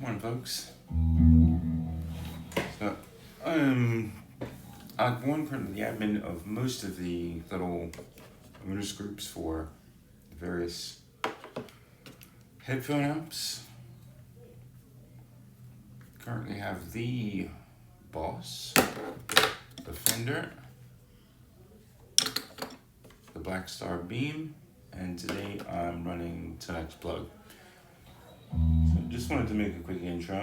Morning, folks. So, I'm one from the admin of most of the little owners groups for the various headphone amps. Currently have the Boss, the Fender, the Blackstar Beam, and today I'm running TONEX plug. So just wanted to make a quick intro.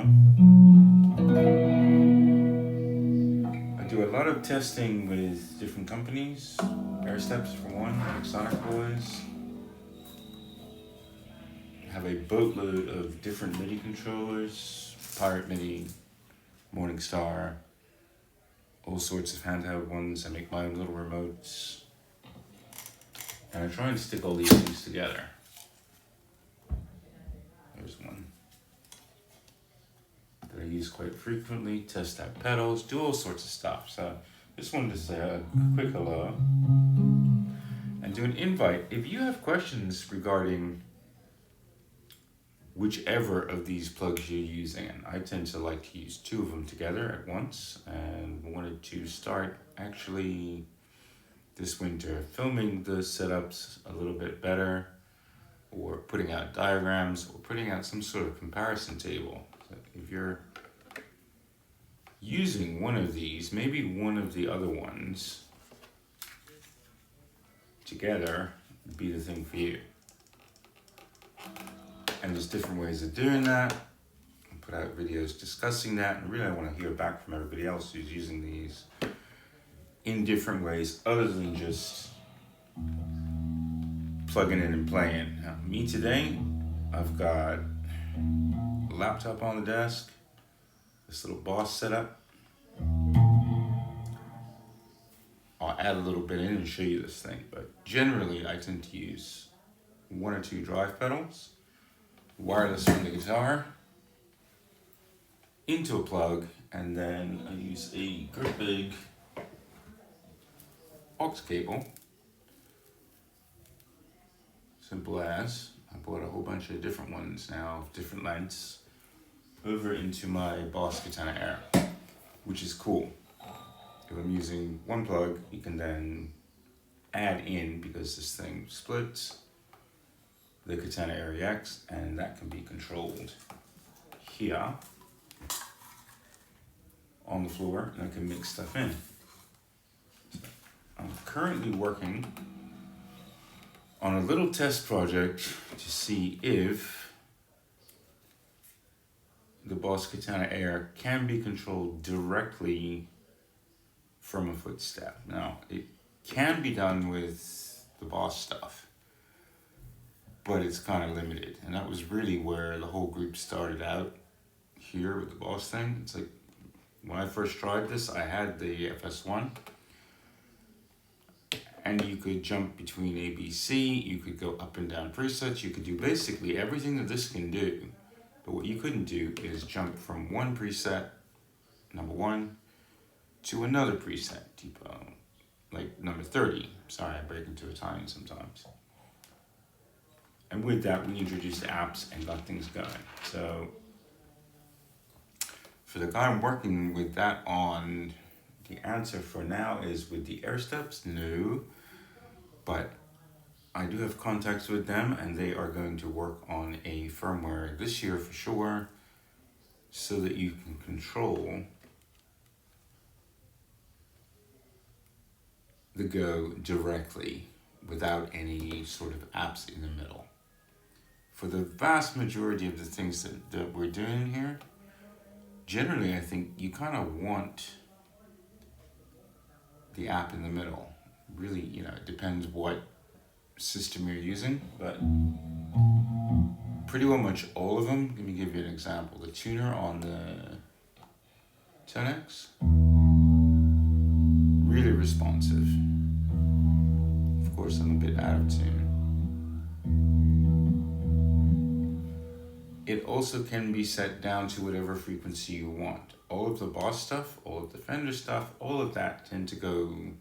I do a lot of testing with different companies, Air Steps for one, like Sonic Boys. I have a boatload of different MIDI controllers, Pirate MIDI, Morningstar, all sorts of handheld ones. I make my own little remotes. And I'm trying to stick all these things together. There's one that I use quite frequently, test out pedals, do all sorts of stuff. So just wanted to say a quick hello and do an invite. If you have questions regarding whichever of these plugs you're using, and I tend to like to use two of them together at once, and wanted to start actually this winter filming the setups a little bit better, or putting out diagrams, or putting out some sort of comparison table. So if you're using one of these, maybe one of the other ones together would be the thing for you. And there's different ways of doing that. I put out videos discussing that, and really I want to hear back from everybody else who's using these in different ways other than just plugging in and playing. Now, me today, I've got a laptop on the desk, this little Boss setup. I'll add a little bit in and show you this thing, but generally I tend to use one or two drive pedals, wireless from the guitar, into a plug, and then I use a great big aux cable. Simple as. I bought a whole bunch of different ones now, different lengths, over into my Boss Katana Air, which is cool. If I'm using one plug, you can then add in, because this thing splits, the Katana Air EX, and that can be controlled here on the floor, and I can mix stuff in. So I'm currently working on a little test project to see if the Boss Katana Air can be controlled directly from a footstep. Now, it can be done with the Boss stuff, but it's kind of limited. And that was really where the whole group started out here with the Boss thing. It's like, when I first tried this, I had the FS1, and you could jump between A, B, C, you could go up and down presets, you could do basically everything that this can do, but what you couldn't do is jump from one preset, number 1, to another preset, like number 30. Sorry, I break into Italian sometimes. And with that, we introduced apps and got things going. So for the guy I'm working with that on, the answer for now is with the Air Steps, no. But I do have contacts with them, and they are going to work on a firmware this year for sure, so that you can control the Go directly without any sort of apps in the middle. For the vast majority of the things that we're doing here, generally I think you kind of want the app in the middle. Really, it depends what system you're using, but pretty well much all of them. Let me give you an example. The tuner on the TONEX, really responsive. Of course, I'm a bit out of tune. It also can be set down to whatever frequency you want. All of the Boss stuff, all of the Fender stuff, all of that tend to go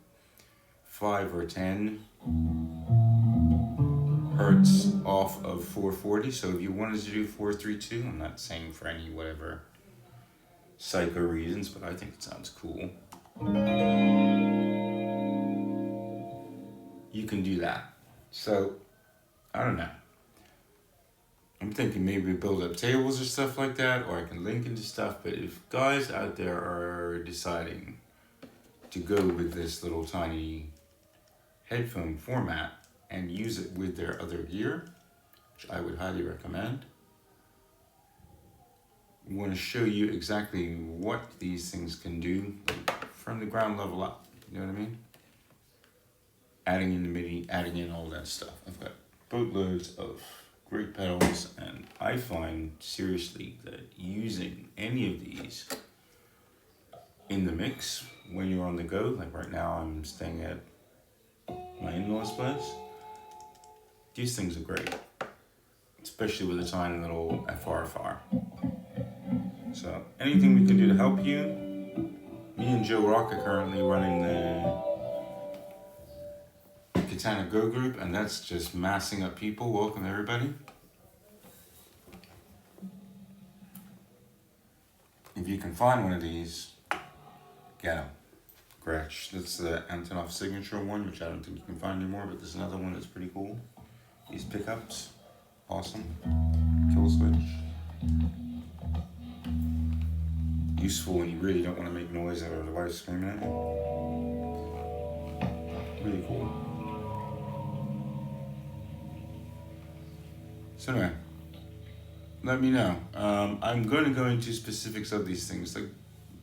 5 or 10. hertz off of 440. So if you wanted to do 432, I'm not saying for any whatever psycho reasons, but I think it sounds cool. You can do that. So I don't know. I'm thinking maybe build up tables or stuff like that, or I can link into stuff. But if guys out there are deciding to go with this little tiny headphone format and use it with their other gear, which I would highly recommend, I want to show you exactly what these things can do, like from the ground level up. You know what I mean? Adding in the MIDI, adding in all that stuff. I've got boatloads of great pedals, and I find seriously that using any of these in the mix when you're on the go, like right now I'm staying at my in-laws' place, these things are great, especially with a tiny little FR. So anything we can do to help you. Me and Joe Rock are currently running the Katana Go group, and that's just massing up people. Welcome everybody. If you can find one of these, get them. Gretsch. That's the Antonov signature one, which I don't think you can find anymore, but there's another one that's pretty cool. These pickups, awesome. Kill switch. Useful when you really don't want to make noise out of the wife screaming at you. Really cool. So anyway, let me know. I'm going to go into specifics of these things, like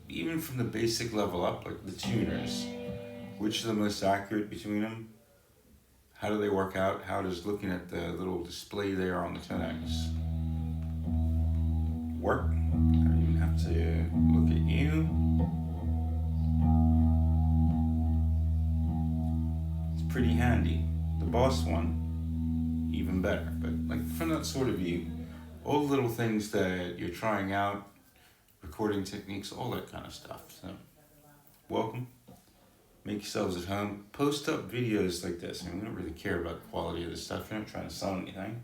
even from the basic level up, like the tuners. Which are the most accurate between them? How do they work out? How does looking at the little display there on the TONEX work? I don't even have to look at you. It's pretty handy. The Boss one, even better. But like from that sort of view, all the little things that you're trying out, recording techniques, all that kind of stuff. So, welcome. Make yourselves at home. Post up videos like this. I mean, we don't really care about the quality of the stuff. You're not trying to sell anything.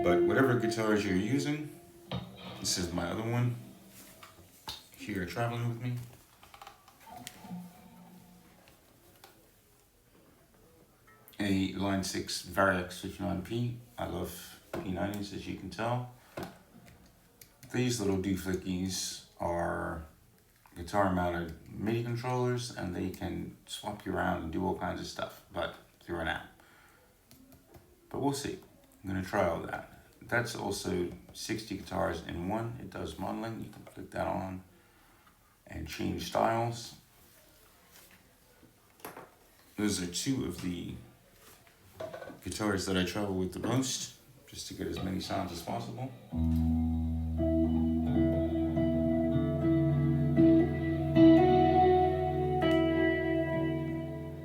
But whatever guitars you're using, this is my other one. If you're traveling with me. A Line 6 Variox 59P. I love P90s, as you can tell. These little dooflickies are guitar mounted MIDI controllers, and they can swap you around and do all kinds of stuff, but through an app. But we'll see. I'm going to try all that. That's also 60 guitars in one. It does modeling. You can click that on and change styles. Those are two of the guitars that I travel with the most, just to get as many sounds as possible.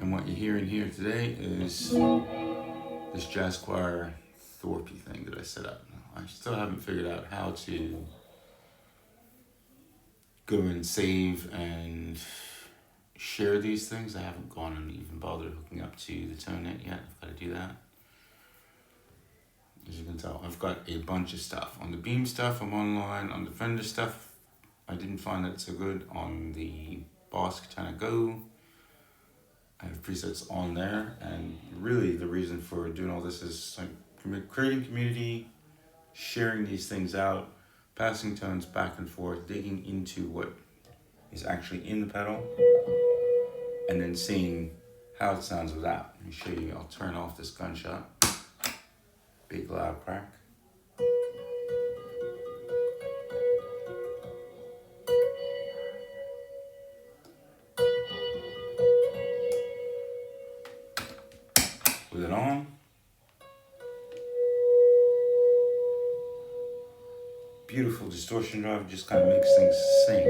And what you're hearing here today is this jazz choir Thorpe thing that I set up. I still haven't figured out how to go and save and share these things. I haven't gone and even bothered hooking up to the ToneNet yet. I've got to do that. As you can tell, I've got a bunch of stuff. On the Beam stuff, I'm online. On the Fender stuff, I didn't find that so good. On the Boss Katana Go, I have presets on there. And really the reason for doing all this is like creating community, sharing these things out, passing tones back and forth, digging into what is actually in the pedal, and then seeing how it sounds without. Let me show you. I'll turn off this gunshot. Big loud crack. With it on. Beautiful distortion drive, just kind of makes things sing.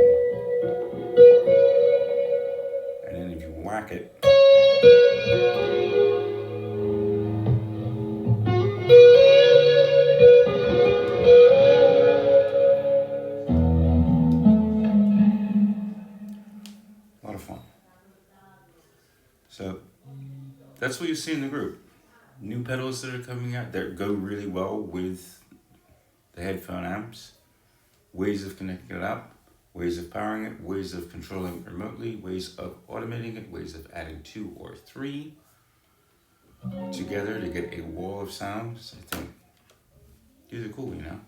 And then if you whack it, a lot of fun. So that's what you see in the group. new pedals that are coming out that go really well with the headphone amps, ways of connecting it up, ways of powering it, ways of controlling it remotely, ways of automating it, ways of adding 2 or 3 together to get a wall of sounds. I think these are cool, you know,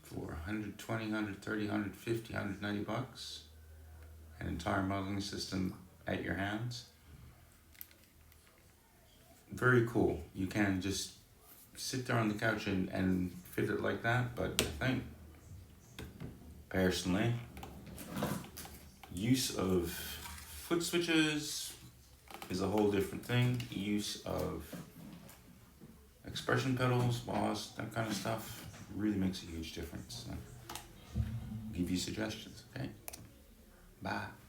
for 120, 130, 150, 190 bucks, an entire modeling system at your hands. Very cool. You can just sit there on the couch and fit it like that, but I think personally, use of foot switches is a whole different thing. Use of expression pedals, bars, that kind of stuff really makes a huge difference. So, give you suggestions, okay? Bye.